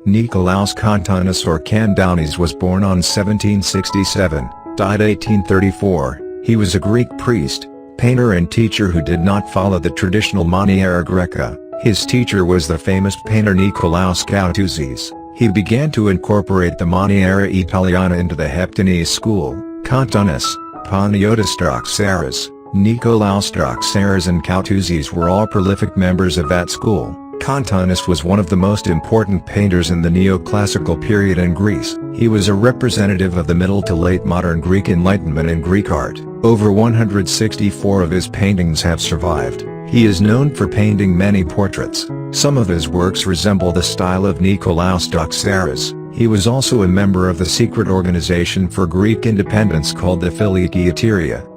Nikolaos Kantounis or Kandounis was born on 1767, died 1834. He was a Greek priest, painter and teacher who did not follow the traditional Maniera Greca. His teacher was the famous painter Nikolaos Koutouzis. He began to incorporate the Maniera Italiana into the Heptanese School. Kantounis, Panagiotis Doxaras, Nikolaos Doxaras and Koutouzis were all prolific members of that school. Kantounis was one of the most important painters in the Neoclassical period in Greece. He was a representative of the Middle to late Modern Greek Enlightenment in Greek art. Over 164 of his paintings have survived. He is known for painting many portraits. Some of his works resemble the style of Nikolaos Doxaras. He was also a member of the secret organization for Greek independence called the Filiki Eteria.